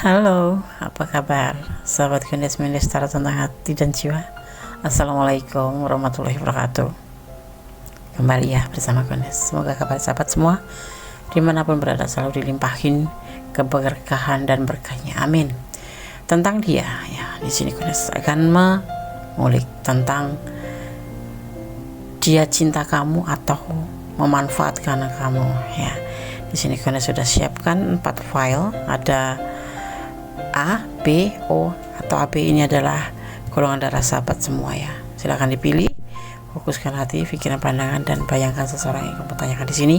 Halo, apa kabar? Sahabat Kundes Minister tentang hati dan jiwa. Assalamualaikum warahmatullahi wabarakatuh. Kembali ya bersama Kundes. Semoga kabar sahabat semua dimanapun berada selalu dilimpahin keberkahan dan berkahnya. Amin. Tentang dia ya, di sini Kundes akan mengulik tentang dia cinta kamu atau memanfaatkan kamu ya. Di sini Kundes sudah siapkan 4 file, ada A, B, O atau AB. Ini adalah golongan darah sahabat semua ya. Silakan dipilih, fokuskan hati, pikiran, pandangan dan bayangkan seseorang yang kamu tanyakan di sini.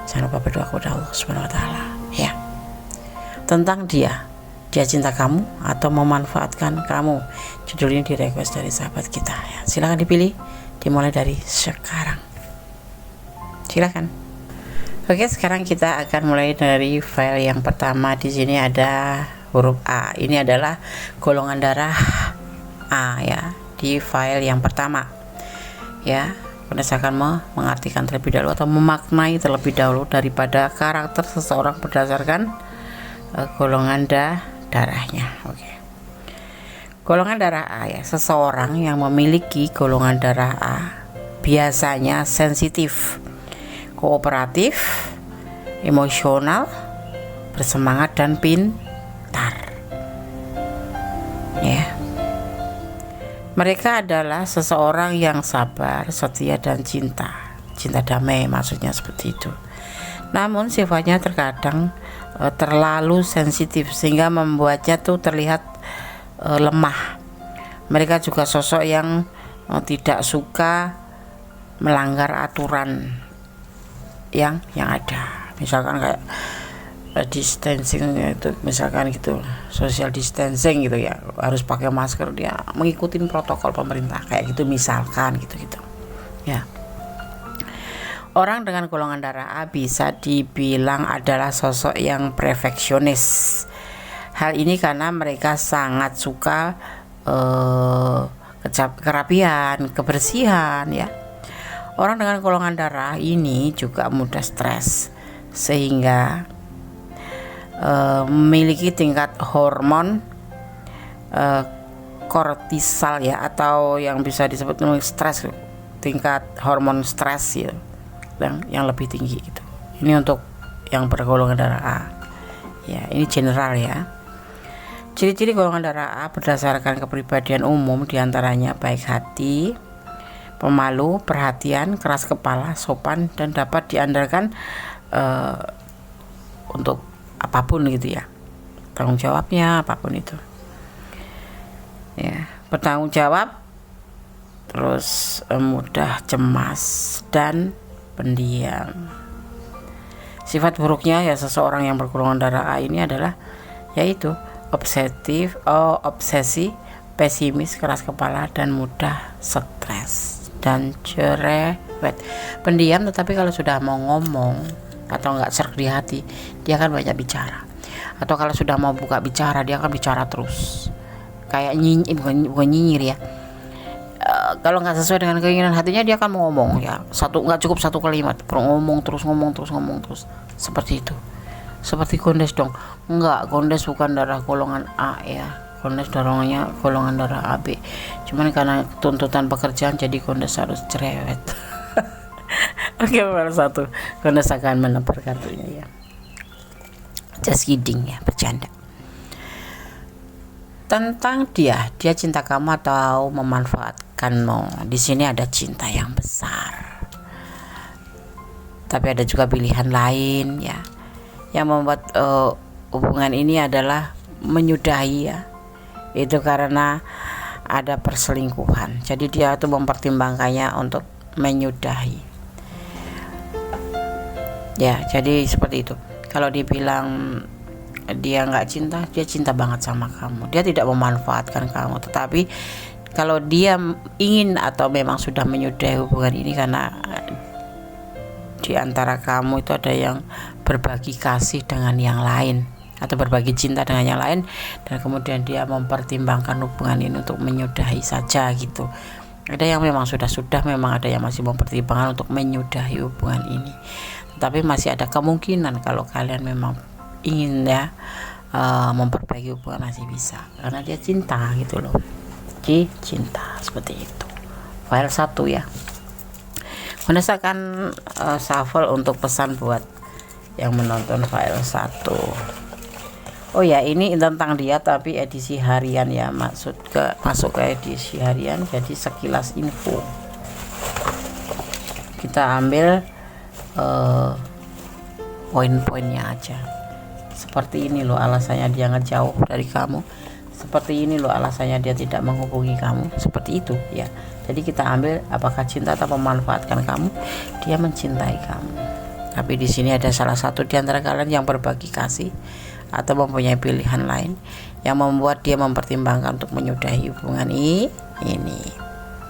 Jangan lupa berdoa kepada Allah Subhanahu wa taala ya. Tentang dia cinta kamu atau memanfaatkan kamu. Judul ini di request dari sahabat kita ya. Silakan dipilih, dimulai dari sekarang. Silakan. Oke, sekarang kita akan mulai dari file yang pertama. Di sini ada huruf A. Ini adalah golongan darah A ya, di file yang pertama ya. Kundes akan mengartikan terlebih dahulu atau memaknai terlebih dahulu daripada karakter seseorang berdasarkan golongan darahnya. Oke. Golongan darah A ya, seseorang yang memiliki golongan darah A biasanya sensitif, kooperatif, emosional, bersemangat dan pintar ya. Mereka adalah seseorang yang sabar, setia dan cinta damai, maksudnya seperti itu. Namun sifatnya terkadang terlalu sensitif sehingga membuatnya tuh terlihat lemah. Mereka juga sosok yang tidak suka melanggar aturan yang ada. Misalkan kayak distancing itu, misalkan gitu, social distancing gitu ya, harus pakai masker, dia mengikuti protokol pemerintah kayak gitu misalkan gitu ya. Orang dengan golongan darah A bisa dibilang adalah sosok yang perfeksionis. Hal ini karena mereka sangat suka kerapian, kebersihan ya. Orang dengan golongan darah ini juga mudah stres sehingga memiliki tingkat hormon kortisol ya, atau yang bisa disebut stres, tingkat hormon stres ya, yang lebih tinggi gitu. Ini untuk yang bergolongan darah A ya, ini general ya. Ciri-ciri golongan darah A berdasarkan kepribadian umum diantaranya baik hati, pemalu, perhatian, keras kepala, sopan dan dapat diandalkan untuk apapun gitu ya, tanggung jawabnya apapun itu ya, bertanggung jawab, terus mudah cemas dan pendiam. Sifat buruknya ya seseorang yang bergolongan darah A ini adalah yaitu obsesi, pesimis, keras kepala dan mudah stres dan cerewet. Pendiam, tetapi kalau sudah mau ngomong atau nggak serak di hati, dia akan banyak bicara. Atau kalau sudah mau buka bicara, dia akan bicara terus, kayak bukan nyinyir ya. Kalau nggak sesuai dengan keinginan hatinya, dia akan mau ngomong ya, nggak cukup satu kalimat, ngomong terus seperti itu. Seperti Kundes dong. Enggak, Kundes bukan darah golongan A ya, Kundes golongan darah AB. Cuman karena tuntutan pekerjaan jadi Kundes harus cerewet. Oke, baru satu. Kundes akan menebar kartunya ya. Just kidding ya, bercanda. Tentang dia cinta kamu atau memanfaatkanmu. Di sini ada cinta yang besar. Tapi ada juga pilihan lain ya, yang membuat hubungan ini adalah menyudahi ya. Itu karena ada perselingkuhan. Jadi dia tuh mempertimbangkannya untuk menyudahi. Ya, jadi seperti itu. Kalau dibilang dia nggak cinta, dia cinta banget sama kamu. Dia tidak memanfaatkan kamu. Tetapi kalau dia ingin atau memang sudah menyudahi hubungan ini karena di antara kamu itu ada yang berbagi kasih dengan yang lain atau berbagi cinta dengan yang lain, dan kemudian dia mempertimbangkan hubungan ini untuk menyudahi saja gitu. Ada yang memang sudah memang ada yang masih mempertimbangkan untuk menyudahi hubungan ini. Tapi masih ada kemungkinan kalau kalian memang ingin ya memperbaiki hubungan masih bisa, karena dia cinta gitu loh. Cinta seperti itu. File 1 ya. Berdasarkan shuffle untuk pesan buat yang menonton file 1. Oh ya, ini tentang dia tapi edisi harian ya, masuk ke edisi harian, jadi sekilas info. Kita ambil poin-poinnya aja. Seperti ini loh alasannya dia ngejauh dari kamu. Seperti ini loh alasannya dia tidak menghubungi kamu. Seperti itu ya. Jadi kita ambil apakah cinta atau memanfaatkan kamu. Dia mencintai kamu. Tapi di sini ada salah satu di antara kalian yang berbagi kasih atau mempunyai pilihan lain yang membuat dia mempertimbangkan untuk menyudahi hubungan ini.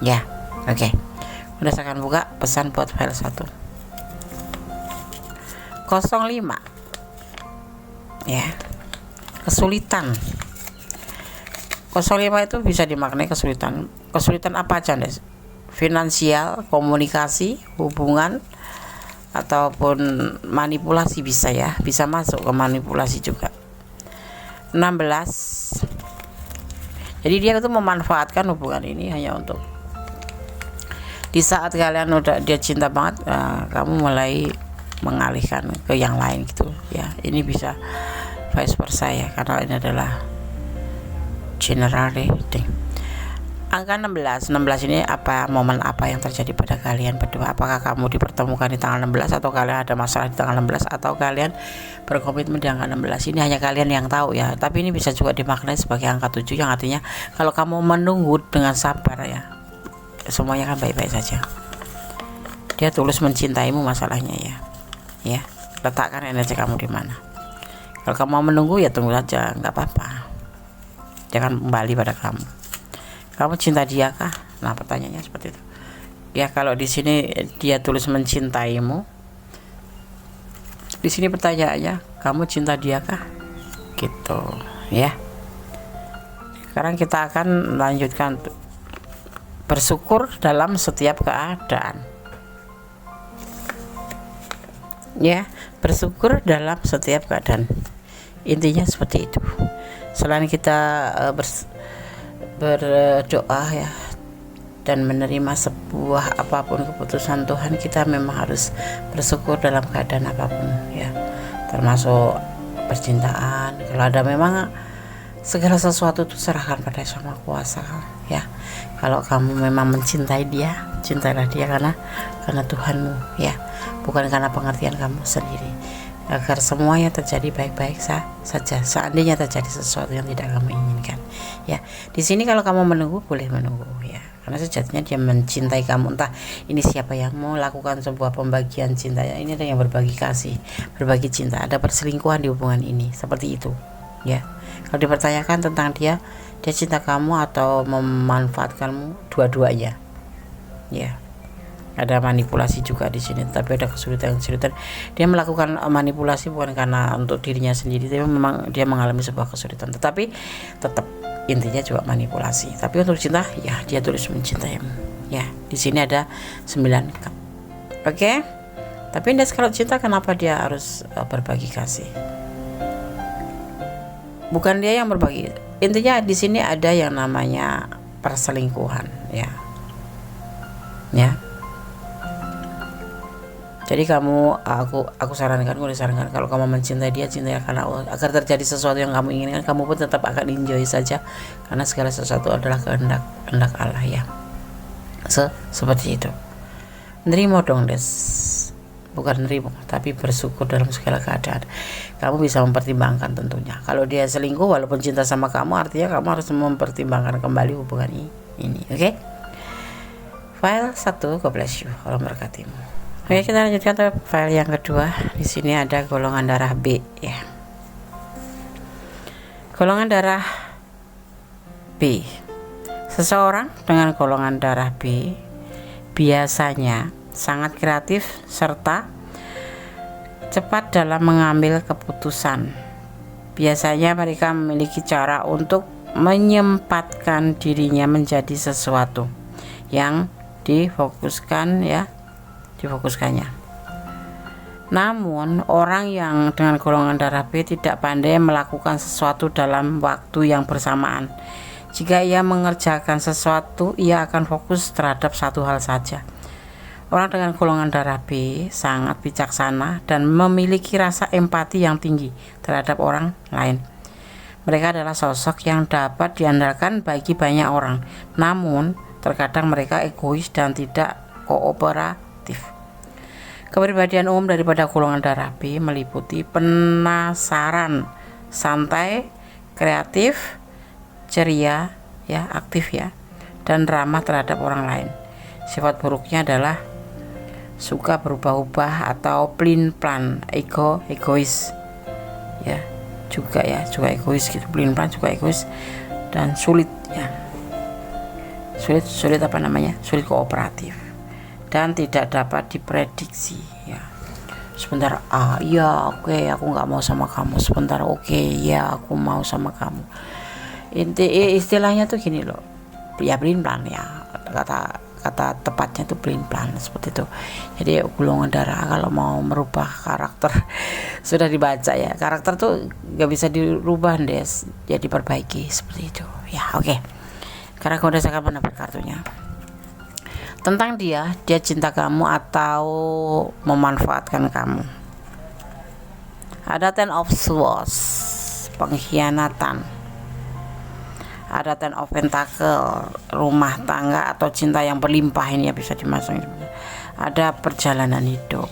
Ya, oke. Berdasarkan buka pesan buat file 1. 05. Ya. Kesulitan. 05 itu bisa dimaknai kesulitan. Kesulitan apa aja, Des? Finansial, komunikasi, hubungan, ataupun manipulasi bisa ya, bisa masuk ke manipulasi juga. 16. Jadi dia itu memanfaatkan hubungan ini hanya untuk di saat kalian udah dia cinta banget, kamu mulai mengalihkan ke yang lain gitu ya. Ini bisa vice versa ya, karena ini adalah general reading. Angka 16 ini momen apa yang terjadi pada kalian berdua? Apakah kamu dipertemukan di tanggal 16 atau kalian ada masalah di tanggal 16 atau kalian berkomitmen di angka 16? Ini hanya kalian yang tahu ya. Tapi ini bisa juga dimaknai sebagai angka 7 yang artinya kalau kamu menunggu dengan sabar ya, semuanya kan baik-baik saja. Dia tulus mencintaimu masalahnya ya. Ya, letakkan energi kamu di mana. Kalau kamu mau menunggu ya tunggu saja, nggak apa-apa. Jangan kembali pada kamu. Kamu cinta dia kah? Nah, pertanyaannya seperti itu. Ya, kalau di sini dia tulus mencintaimu. Di sini pertanyaannya, kamu cinta dia kah? Gitu, ya. Sekarang kita akan lanjutkan bersyukur dalam setiap keadaan. Ya, bersyukur dalam setiap keadaan. Intinya seperti itu. Selain kita berdoa ya dan menerima sebuah apapun keputusan Tuhan, kita memang harus bersyukur dalam keadaan apapun ya, termasuk percintaan. Kalau ada, memang segala sesuatu itu serahkan pada Sang Maha Kuasa ya. Kalau kamu memang mencintai dia, cintailah dia karena Tuhanmu ya, bukan karena pengertian kamu sendiri, agar semuanya terjadi baik-baik saja. Seandainya terjadi sesuatu yang tidak kamu inginkan ya, di sini kalau kamu menunggu, boleh menunggu ya, karena sejatinya dia mencintai kamu. Entah ini siapa yang mau lakukan sebuah pembagian cintanya, ini ada yang berbagi kasih, berbagi cinta, ada perselingkuhan di hubungan ini, seperti itu ya. Kalau dipertanyakan tentang dia cinta kamu atau memanfaatkanmu, dua-duanya ya. Ada manipulasi juga di sini, tapi ada kesulitan. Dia melakukan manipulasi bukan karena untuk dirinya sendiri, tapi memang dia mengalami sebuah kesulitan. Tetapi tetap intinya juga manipulasi. Tapi untuk cinta, ya dia tulus mencintaimu. Ya, di sini ada 9 cup. Oke. Tapi kalau cinta, kenapa dia harus berbagi kasih? Bukan dia yang berbagi. Intinya di sini ada yang namanya perselingkuhan, ya. Ya. Jadi aku sarankan kalau kamu mencintai dia, cintai karena Allah. Agar terjadi sesuatu yang kamu inginkan, kamu pun tetap akan enjoy saja, karena segala sesuatu adalah kehendak Allah ya. Seperti itu. Nerimo dong, Des. Bukan nerimo, tapi bersyukur dalam segala keadaan. Kamu bisa mempertimbangkan tentunya. Kalau dia selingkuh walaupun cinta sama kamu, artinya kamu harus mempertimbangkan kembali hubungan ini. Oke? File 1, God bless you. Allah memberkatimu. Oke, kita lanjutkan ke file yang kedua. Di sini ada golongan darah B ya. Golongan darah B. Seseorang dengan golongan darah B biasanya sangat kreatif serta cepat dalam mengambil keputusan. Biasanya mereka memiliki cara untuk menyempatkan dirinya menjadi sesuatu yang difokuskannya. Namun, orang yang dengan golongan darah B tidak pandai melakukan sesuatu dalam waktu yang bersamaan. Jika ia mengerjakan sesuatu, ia akan fokus terhadap satu hal saja. Orang dengan golongan darah B sangat bijaksana dan memiliki rasa empati yang tinggi terhadap orang lain. Mereka adalah sosok yang dapat diandalkan bagi banyak orang. Namun, terkadang mereka egois dan tidak kooperatif. Kepribadian umum daripada golongan darah B meliputi penasaran, santai, kreatif, ceria, ya, aktif ya, dan ramah terhadap orang lain. Sifat buruknya adalah suka berubah-ubah atau plin-plan, egois, ya, juga egois gitu, plin-plan juga egois dan sulit sulit kooperatif. Dan tidak dapat diprediksi ya. Sebentar iya oke, aku nggak mau sama kamu, sebentar oke ya aku mau sama kamu. Istilahnya tuh gini loh ya, pelin plan ya, kata tepatnya tuh pelin plan seperti itu. Jadi golongan darah kalau mau merubah karakter sudah dibaca ya, karakter tuh nggak bisa dirubah deh, ya diperbaiki seperti itu ya. Oke, karena udah saya mendapat kartunya tentang dia cinta kamu atau memanfaatkan kamu. Ada Ten of Swords, pengkhianatan. Ada Ten of Pentacle, rumah tangga atau cinta yang berlimpah, ini ya bisa dimasukkan. Ada perjalanan hidup.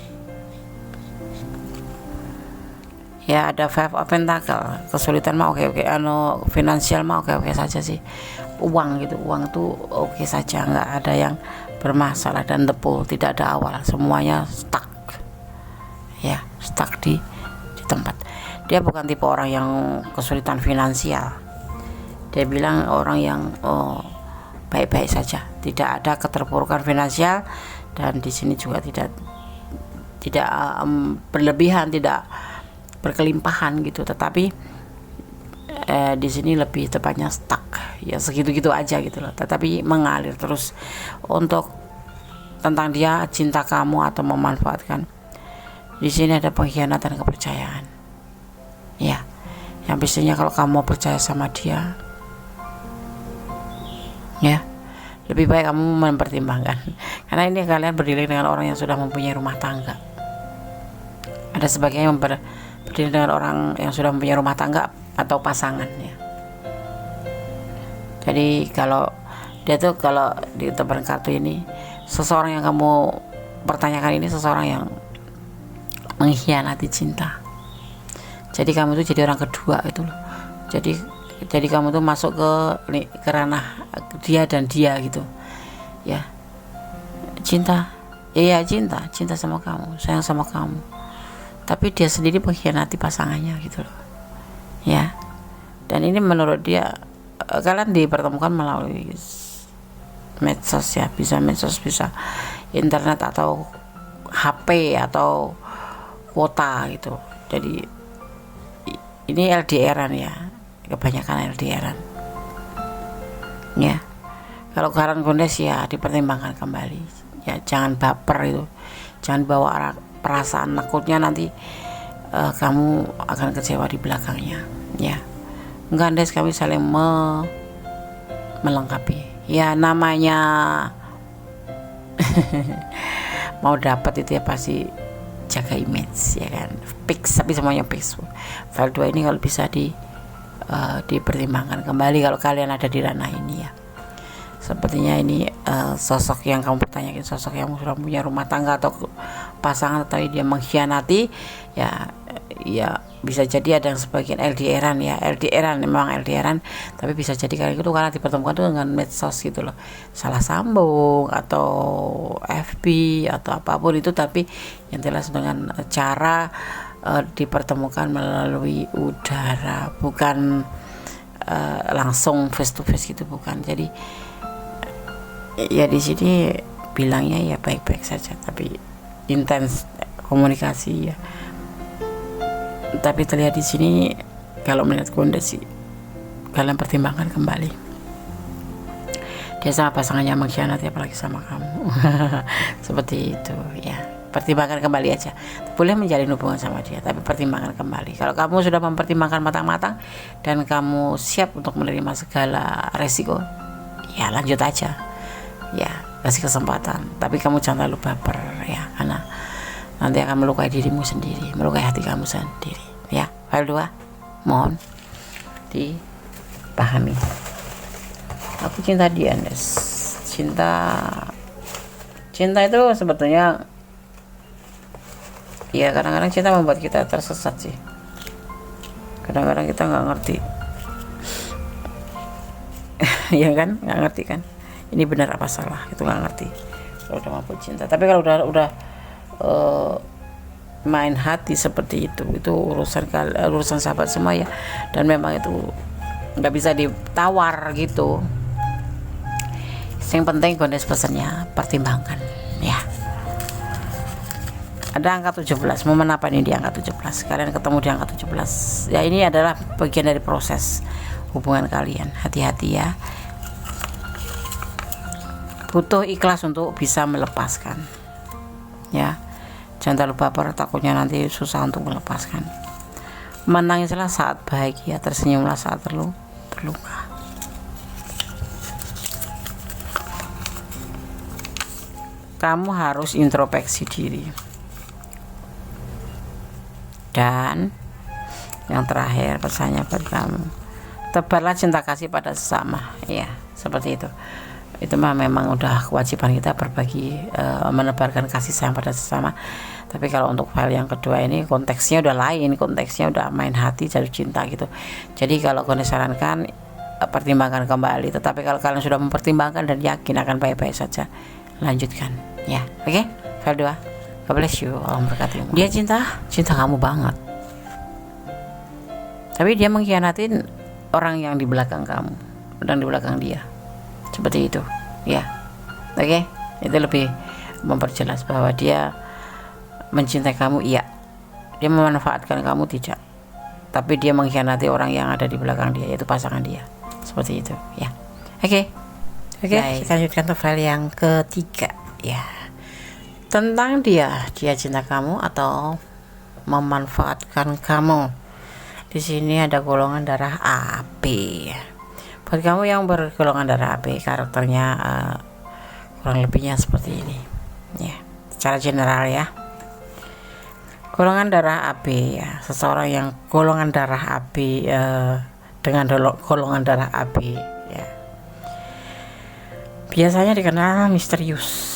Ya, ada Five of Pentacle, kesulitan mah oke, finansial mah oke saja sih. Uang tuh oke saja, nggak ada yang bermasalah. Dan tepul, tidak ada awal, semuanya stuck ya, stuck di tempat. Dia bukan tipe orang yang kesulitan finansial. Dia bilang orang yang baik-baik saja, tidak ada keterpurukan finansial, dan di sini juga tidak berlebihan, tidak berkelimpahan gitu, tetapi di sini lebih tepatnya stuck ya, segitu-gitu aja gitu loh, tetapi mengalir terus. Untuk tentang dia cinta kamu atau memanfaatkan, di sini ada pengkhianatan kepercayaan ya, yang biasanya kalau kamu percaya sama dia ya, lebih baik kamu mempertimbangkan, karena ini kalian berdiri dengan orang yang sudah mempunyai rumah tangga. Ada sebagian yang berdiri dengan orang yang sudah mempunyai rumah tangga atau pasangan ya. Jadi kalau dia tuh, kalau di tebar kartu ini, seseorang yang kamu pertanyakan ini seseorang yang mengkhianati cinta. Jadi kamu tuh jadi orang kedua itu loh. Jadi kamu tuh masuk ke ranah dia dan dia gitu ya. Cinta sama kamu, sayang sama kamu, tapi dia sendiri mengkhianati pasangannya gitu loh ya. Dan ini menurut dia kalian dipertemukan melalui medsos ya, bisa medsos, bisa internet atau HP atau kuota gitu. Jadi ini LDRan ya, kebanyakan LDRan ya. Kalau Karan Gondes ya dipertimbangkan kembali ya, jangan baper itu, jangan bawa perasaan takutnya nanti kamu akan kecewa di belakangnya ya. Gandes kami saling melengkapi ya, namanya mau dapat itu ya pasti jaga image ya kan, fix, tapi semuanya fix. File 2 ini kalau bisa dipertimbangkan kembali kalau kalian ada di ranah ini ya. Sepertinya ini sosok yang kamu pertanyakan, sosok yang sudah punya rumah tangga atau pasangan, tapi dia mengkhianati ya. Bisa jadi ada yang sebagian LDRan ya, memang LDRan, tapi bisa jadi kali itu karena dipertemukan tuh dengan medsos gitu loh, salah sambung atau FB atau apapun itu, tapi yang jelas dengan cara dipertemukan melalui udara, bukan langsung face to face gitu, bukan. Jadi ya di sini bilangnya ya baik-baik saja, tapi intens komunikasi ya. Tapi terlihat di sini kalau melihat Gondes sih, kalian pertimbangkan kembali. Dia sama pasangannya mengkhianati, apalagi sama kamu. Seperti itu ya. pertimbangkan kembali aja. Boleh menjalin hubungan sama dia, tapi pertimbangkan kembali. Kalau kamu sudah mempertimbangkan matang-matang dan kamu siap untuk menerima segala resiko, ya lanjut aja, ya kasih kesempatan. Tapi kamu jangan terlalu baper ya, karena nanti akan melukai dirimu sendiri, melukai hati kamu sendiri ya. File 2 mohon dipahami. Aku cinta dia, Nes. Cinta itu sebetulnya ya kadang-kadang cinta membuat kita tersesat sih. Kadang-kadang kita nggak ngerti ya kan, nggak ngerti kan ini benar apa salah, itu nggak ngerti kalau udah mampu cinta. Tapi kalau udah main hati seperti itu urusan sahabat semua ya, dan memang itu nggak bisa ditawar gitu. Yang penting Gondes pesannya pertimbangkan ya. Ada angka 17, momen apa ini di angka 17? Kalian ketemu di angka 17 ya, ini adalah bagian dari proses hubungan kalian. Hati-hati ya, butuh ikhlas untuk bisa melepaskan ya. Jangan terlalu baper, takutnya nanti susah untuk melepaskan. Menangislah saat bahagia, tersenyumlah saat terluka. Kamu harus introspeksi diri. Dan yang terakhir pesannya buat kamu, tebarlah cinta kasih pada sesama ya, seperti itu. Itu memang udah kewajiban kita berbagi, menebarkan kasih sayang pada sesama. Tapi kalau untuk file yang kedua ini konteksnya udah lain, konteksnya udah main hati, jatuh cinta gitu. Jadi kalau kalian sarankan pertimbangkan kembali. Tetapi kalau kalian sudah mempertimbangkan dan yakin akan baik-baik saja, lanjutkan ya. Oke, file 2. God bless you, Allah berkati. Dia cinta kamu banget, tapi dia mengkhianatin orang yang di belakang kamu dan di belakang dia, seperti itu ya. Oke, itu lebih memperjelas bahwa dia mencintai kamu, iya, dia memanfaatkan kamu, tidak, tapi dia mengkhianati orang yang ada di belakang dia, yaitu pasangan dia, seperti itu ya. Oke, kita lanjutkan ke file yang ketiga ya, tentang dia cinta kamu atau memanfaatkan kamu. Di sini ada golongan darah AB ya. Buat kamu yang bergolongan darah AB, karakternya kurang lebihnya seperti ini ya, secara general ya. Golongan darah AB ya, seseorang yang golongan darah AB dengan golongan darah AB ya, biasanya dikenal misterius.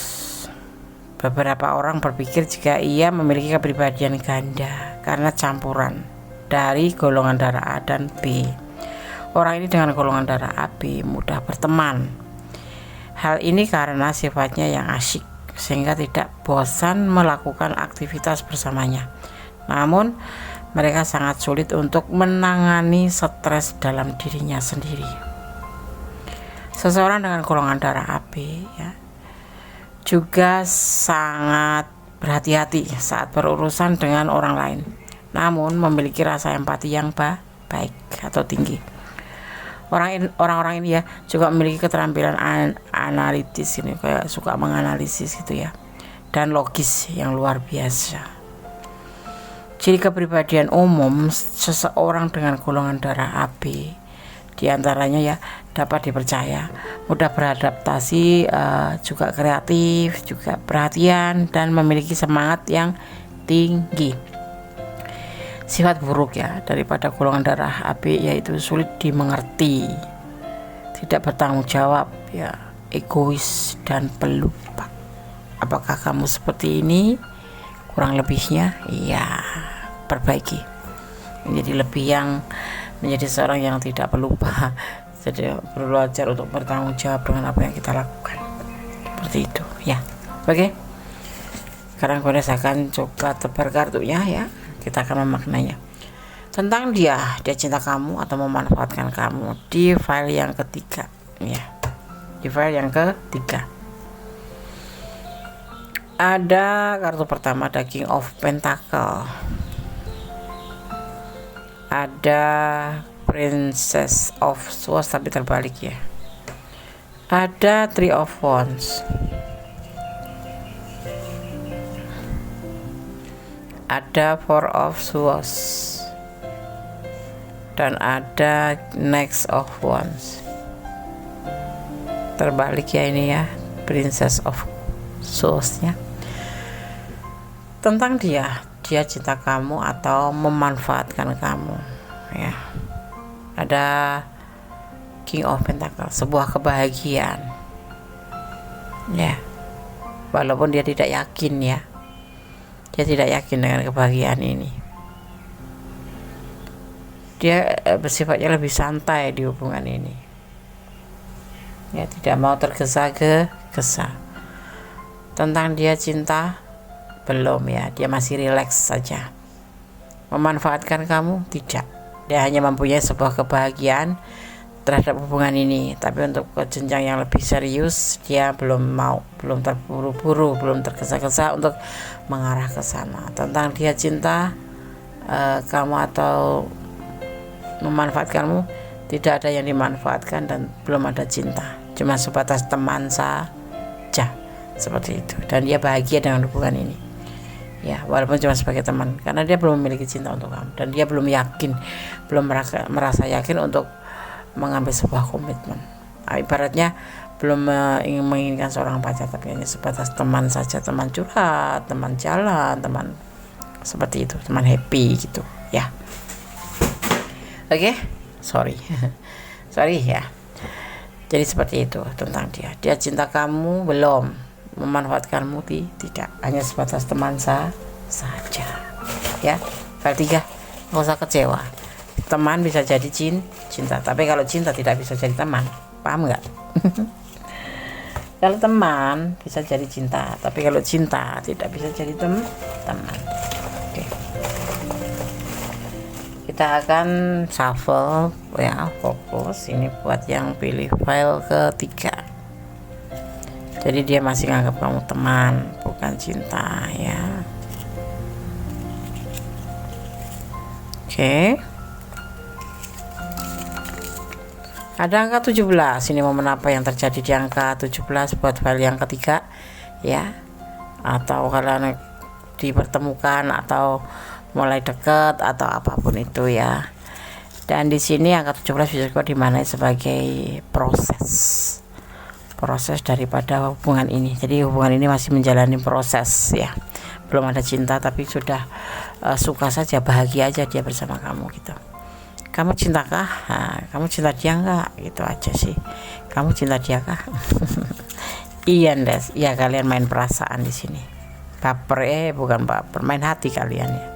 Beberapa orang berpikir jika ia memiliki kepribadian ganda karena campuran dari golongan darah A dan B. Orang ini dengan golongan darah AB mudah berteman. Hal ini karena sifatnya yang asyik, sehingga tidak bosan melakukan aktivitas bersamanya. Namun, mereka sangat sulit untuk menangani stres dalam dirinya sendiri. Seseorang dengan golongan darah AB ya, juga sangat berhati-hati saat berurusan dengan orang lain, namun memiliki rasa empati yang baik atau tinggi. Orang-orang ini ya juga memiliki keterampilan analitis ini, kayak suka menganalisis gitu ya, dan logis yang luar biasa. Ciri kepribadian umum seseorang dengan golongan darah AB diantaranya ya, dapat dipercaya, mudah beradaptasi, juga kreatif, juga perhatian, dan memiliki semangat yang tinggi. Sifat buruk ya daripada golongan darah AB yaitu sulit dimengerti, tidak bertanggung jawab ya, egois dan pelupa. Apakah kamu seperti ini? Kurang lebihnya ya, perbaiki menjadi lebih yang menjadi seorang yang tidak pelupa. Jadi belajar untuk bertanggung jawab dengan apa yang kita lakukan, seperti itu ya. Oke, sekarang Gondes akan coba tebar kartunya ya, kita akan memaknainya. Tentang dia cinta kamu atau memanfaatkan kamu di file yang ketiga ya. Di file yang ketiga ada kartu pertama, ada King of Pentacle, ada Princess of Swords tapi terbalik ya, ada Three of Wands, ada Four of Swords, dan ada Next of Wands. Terbalik ya ini ya, Princess of Swords nya. Tentang dia cinta kamu atau memanfaatkan kamu ya. Ada King of Pentacles, sebuah kebahagiaan ya, walaupun dia tidak yakin ya, dia tidak yakin dengan kebahagiaan ini. Dia bersifatnya lebih santai di hubungan ini ya, tidak mau tergesa-gesa. Tentang dia cinta, belum ya, dia masih rileks saja. Memanfaatkan kamu, tidak. Dia hanya mempunyai sebuah kebahagiaan terhadap hubungan ini, tapi untuk ke jenjang yang lebih serius dia belum mau, belum terburu-buru, belum tergesa-gesa untuk mengarah ke sana. Tentang dia cinta kamu atau memanfaatkanmu, tidak ada yang dimanfaatkan dan belum ada cinta, cuma sebatas teman saja, seperti itu. Dan dia bahagia dengan hubungan ini ya, walaupun cuma sebagai teman, karena dia belum memiliki cinta untuk kamu, dan dia belum yakin, belum merasa yakin untuk mengambil sebuah komitmen. Ibaratnya belum menginginkan seorang pacar, tapi hanya sebatas teman saja, teman curhat, teman jalan, teman seperti itu, teman happy gitu ya. Oke, sorry ya. Jadi seperti itu tentang dia. Dia cinta kamu belum, memanfaatkanmu tidak, hanya sebatas teman saja ya. File 3, nggak usah kecewa. Teman bisa jadi cinta, tapi kalau cinta tidak bisa jadi teman, paham nggak? Kalau teman bisa jadi cinta, tapi kalau cinta tidak bisa jadi teman. Oke. Kita akan shuffle ya, fokus ini buat yang pilih file ketiga. Jadi dia masih nganggap kamu teman, bukan cinta ya. Oke. Ada angka 17. Ini momen apa yang terjadi di angka 17 buat file yang ketiga ya. Atau kalian dipertemukan atau mulai dekat atau apapun itu ya. Dan di sini angka 17 bisa juga dimaknai sebagai proses daripada hubungan ini. Jadi hubungan ini masih menjalani proses ya, belum ada cinta, tapi sudah suka saja, bahagia aja dia bersama kamu gitu. Kamu cintakah? Nah, kamu cinta dia enggak? Gitu aja sih. Kamu cinta dia kah? Iya Des, iya kalian main perasaan di sini. Baper bukan baper, main hati kalian ya.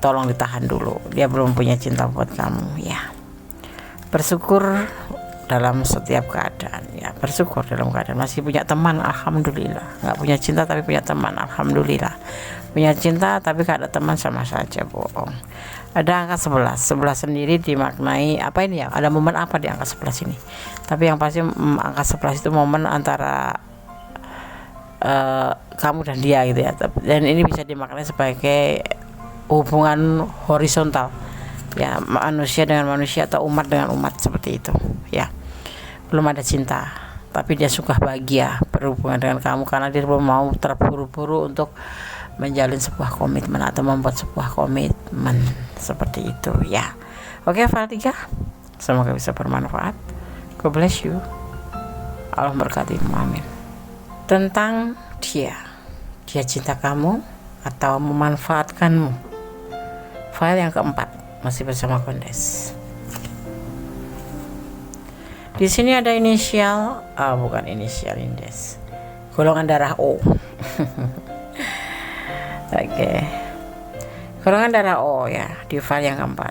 Tolong ditahan dulu, dia belum punya cinta buat kamu ya. Bersyukur dalam setiap keadaan ya, bersyukur dalam keadaan masih punya teman, alhamdulillah. Nggak punya cinta tapi punya teman, alhamdulillah. Punya cinta tapi gak ada teman, sama saja bohong. Ada angka 11 sendiri dimaknai apa ini ya, ada momen apa di angka 11 ini, tapi yang pasti angka 11 itu momen antara kamu dan dia gitu ya. Dan ini bisa dimaknai sebagai hubungan horizontal ya, manusia dengan manusia atau umat dengan umat, seperti itu ya. Belum ada cinta tapi dia suka bahagia berhubungan dengan kamu, karena dia belum mau terburu-buru untuk menjalin sebuah komitmen atau membuat sebuah komitmen, seperti itu ya. Oke, file 3 semoga bisa bermanfaat. God bless you, Allah berkati, amin. Tentang dia cinta kamu atau memanfaatkanmu, file yang keempat masih bersama Kondes. Di sini ada inisial, bukan inisial Indes, golongan darah O. Oke. Golongan darah O ya, di file yang keempat.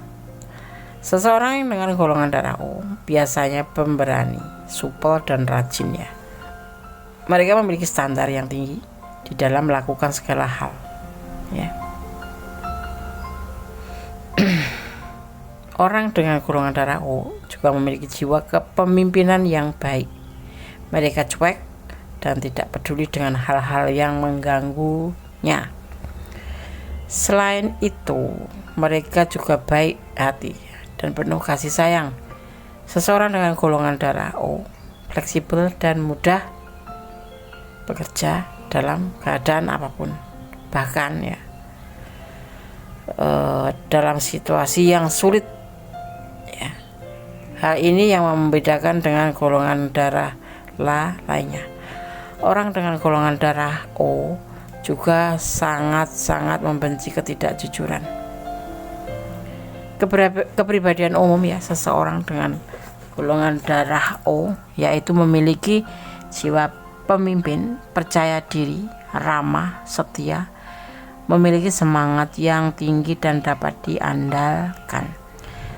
Seseorang yang dengan golongan darah O biasanya pemberani, supel dan rajin ya. Mereka memiliki standar yang tinggi di dalam melakukan segala hal ya. Orang dengan golongan darah O juga memiliki jiwa kepemimpinan yang baik. Mereka cuek dan tidak peduli dengan hal-hal yang mengganggunya. Selain itu, mereka juga baik hati dan penuh kasih sayang. Seseorang dengan golongan darah O fleksibel dan mudah bekerja dalam keadaan apapun. Bahkan ya, dalam situasi yang sulit ya. Hal ini yang membedakan dengan golongan darah lainnya. Orang dengan golongan darah O juga sangat-sangat membenci ketidakjujuran. Kepribadian umum ya seseorang dengan golongan darah O yaitu memiliki jiwa pemimpin, percaya diri, ramah, setia, memiliki semangat yang tinggi dan dapat diandalkan.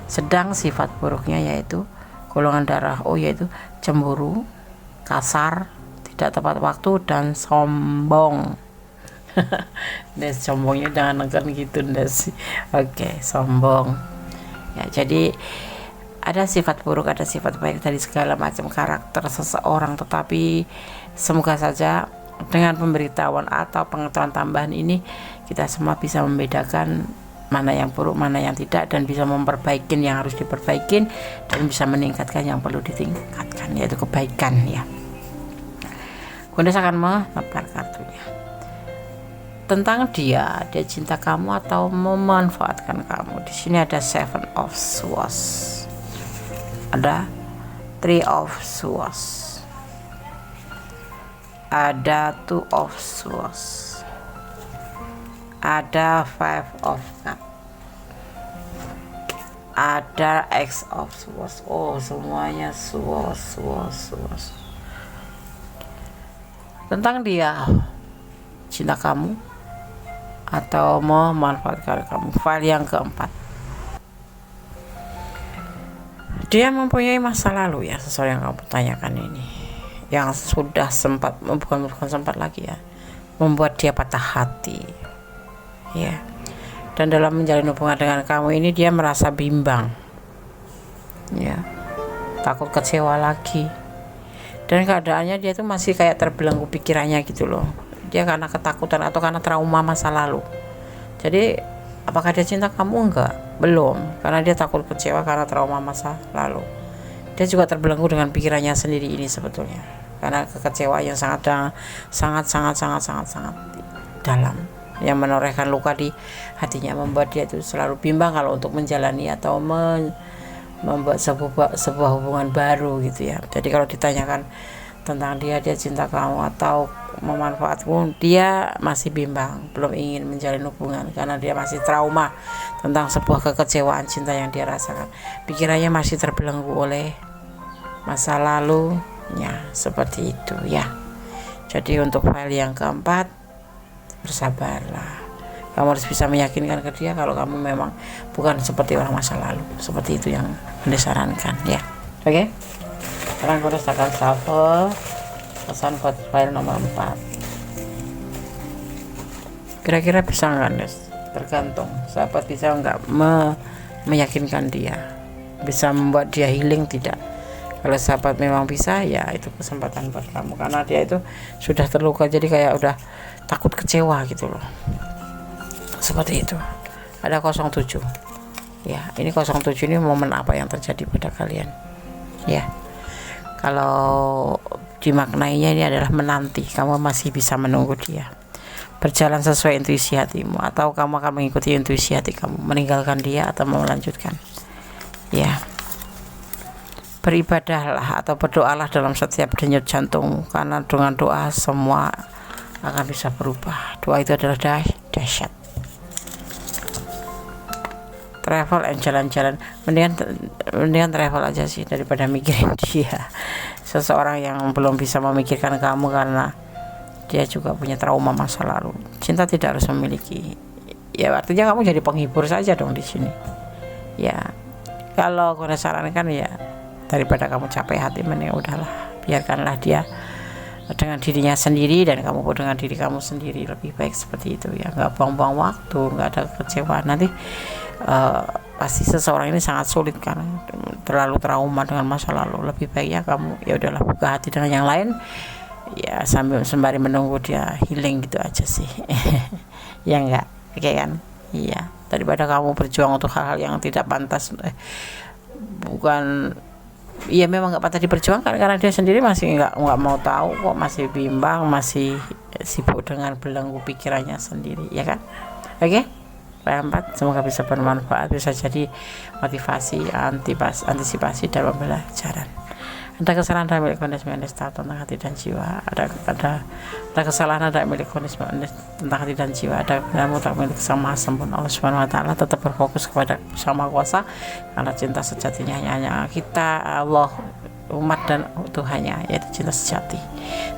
Sedang sifat buruknya yaitu golongan darah O yaitu cemburu, kasar, tidak tepat waktu, dan sombong. Des, sombongnya jangan neken gitu Des. Oke, sombong ya. Jadi ada sifat buruk, ada sifat baik dari segala macam karakter seseorang, tetapi semoga saja dengan pemberitahuan atau pengetahuan tambahan ini kita semua bisa membedakan mana yang buruk, mana yang tidak, dan bisa memperbaiki yang harus diperbaikin dan bisa meningkatkan yang perlu ditingkatkan, yaitu kebaikan ya. Gondes akan menempel kartunya. Tentang dia cinta kamu atau memanfaatkan kamu. Di sini ada Seven of Swords, ada Three of Swords, ada Two of Swords, ada Five of Cups, ada X of Swords. Oh, semuanya swords. Tentang dia cinta kamu atau memanfaatkan kamu. File yang keempat, dia mempunyai masa lalu ya, sesuai yang kamu tanyakan ini, yang sudah sempat, bukan sempat lagi ya, membuat dia patah hati ya. Dan dalam menjalin hubungan dengan kamu ini dia merasa bimbang ya, takut kecewa lagi, dan keadaannya dia tuh masih kayak terbelenggu pikirannya gitu loh. Dia karena ketakutan atau karena trauma masa lalu. Jadi apakah dia cinta kamu? Enggak, belum, karena dia takut kecewa karena trauma masa lalu. Dia juga terbelenggu dengan pikirannya sendiri ini sebetulnya, karena kekecewaan yang sangat dalam, yang menorehkan luka di hatinya, membuat dia itu selalu bimbang kalau untuk menjalani atau membuat sebuah hubungan baru gitu ya. Jadi kalau ditanyakan tentang dia cinta kamu atau memanfaatmu, dia masih bimbang, belum ingin menjalin hubungan karena dia masih trauma tentang sebuah kekecewaan cinta yang dia rasakan. Pikirannya masih terbelenggu oleh masa lalunya, seperti itu ya. Jadi untuk file yang keempat, bersabarlah. Kamu harus bisa meyakinkan ke dia kalau kamu memang bukan seperti orang masa lalu. Seperti itu yang disarankan ya. Oke. Sekarang aku akan shuffle pesan buat file nomor 4. Kira-kira bisa nggak, Des? Tergantung sahabat bisa nggak meyakinkan dia, bisa membuat dia healing tidak. Kalau sahabat memang bisa, ya itu kesempatan buat kamu, karena dia itu sudah terluka, jadi kayak udah takut kecewa gitu loh. Seperti itu. Ada 07 ya. Ini 07 ini momen apa yang terjadi pada kalian ya. Kalau dimaknainya ini adalah menanti, kamu masih bisa menunggu dia, berjalan sesuai intuisi hatimu, atau kamu akan mengikuti intuisi hati kamu, meninggalkan dia atau melanjutkan ya. Beribadahlah atau berdoalah dalam setiap denyut jantung, karena dengan doa semua akan bisa berubah. Doa itu adalah dahsyat. Travel and jalan-jalan, mendingan travel aja sih daripada mikirin dia. Seseorang yang belum bisa memikirkan kamu karena dia juga punya trauma masa lalu. Cinta tidak harus memiliki, ya artinya kamu jadi penghibur saja dong di sini ya. Kalau aku sarankan ya, daripada kamu capek hati, mending udahlah, biarkanlah dia dengan dirinya sendiri dan kamu pun dengan diri kamu sendiri. Lebih baik seperti itu ya, nggak buang-buang waktu, nggak ada kekecewaan. Nanti pasti seseorang ini sangat sulit karena terlalu trauma dengan masa lalu. Lebih baiknya kamu ya udahlah, buka hati dengan yang lain ya, sambil sembari menunggu dia healing gitu aja sih. Ya enggak, oke kan? Iya, daripada kamu berjuang untuk hal-hal yang tidak pantas, bukan, iya memang nggak pantas diperjuangkan, karena dia sendiri masih nggak mau tahu kok, masih bimbang, masih sibuk dengan belenggu pikirannya sendiri ya kan. Oke. P4 semoga bisa bermanfaat, bisa jadi motivasi, antisipasi dalam pembelajaran. Ada kesalahan ada milik kondisi tentang hati dan jiwa, ada kesalahan ada milik kondisi tentang hati dan jiwa, ada benar tak milik sama sempurna Allah Subhanahu Wa Taala. Tetap berfokus kepada Sama Kuasa, karena cinta sejatinya hanya kita, Allah, umat dan Tuhannya, yaitu cinta sejati.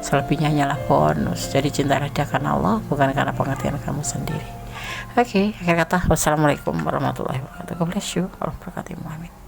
Selebihnya hanyalah bonus. Jadi cinta dia karena Allah, bukan karena pengertian kamu sendiri. Oke, akhir kata, wassalamualaikum warahmatullahi wabarakatuh. God bless you. Allah berkati. Amin.